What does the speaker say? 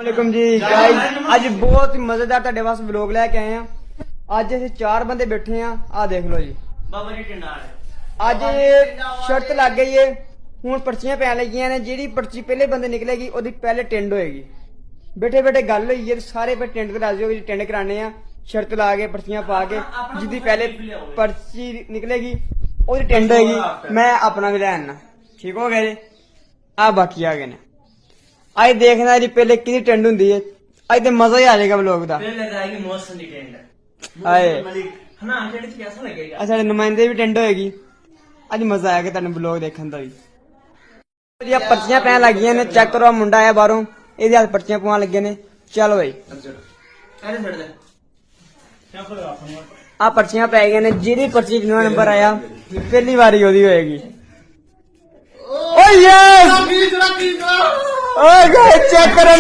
वालेकुम जी गाइस आज बहुत ही मजेदार ਤੁਹਾਡੇ ਵਾਸਤੇ ਵਲੌਗ ਲੈ ਕੇ ਆਏ ਆ। ਅੱਜ ਅਸੀਂ 4 ਬੰਦੇ ਬੈਠੇ ਆ। ਆ ਦੇਖ ਲਓ ਜੀ ਬਾਬਾ ਜੀ ਟਿੰਡਾਲ ਅੱਜ ਸ਼ਰਤ ਲੱਗ ਗਈ ਏ। ਹੁਣ ਪਰਚੀਆਂ ਪੈਣ ਲੱਗੀਆਂ ਨੇ। ਜਿਹੜੀ ਪਰਚੀ ਪਹਿਲੇ ਬੰਦੇ ਨਿਕਲੇਗੀ ਉਹਦੀ ਪਹਿਲੇ ਟਿੰਡ ਹੋਏਗੀ। ਬੈਠੇ ਬੈਠੇ ਗੱਲ ਹੋਈ ਏ ਸਾਰੇ पे ਟਿੰਡ ਕਰਾ ਦਿਓ ਜੀ। ਟਿੰਡ ਕਰਾਣੇ ਆ ਸ਼ਰਤ ਲਾ ਕੇ ਪਰਚੀਆਂ ਪਾ ਕੇ ਜਿਹਦੀ ਪਹਿਲੇ ਪਰਚੀ ਨਿਕਲੇਗੀ ਉਹਦੀ ਟਿੰਡ ਹੋਏਗੀ। मैं अपना भी ले आना ठीक हो गया जी। आ बाकी आ गए ने आज देखना जी पहले कि टेंड होंगी है। आज तो मजा ही आ जाएगा व्लॉग का। पहले लगाएगी मौसम की टेंड आए ना अंकल जी कैसा लगेगा। अच्छा नुमाइंदे भी टेंड होएगी। आज मजा आएगा तेन व्लॉग देखने का भी। जी पर्चियां पैन लग गई ने चेक करो मुंडा आया बाहरों ये हाथ पर्चियां पवान लगे ने। चलो भाई आ पर्चियां पै गई ने। जी पर्ची जिन्होंने नंबर आया पहली बारी ओदी होएगी। ओ यस चेक करो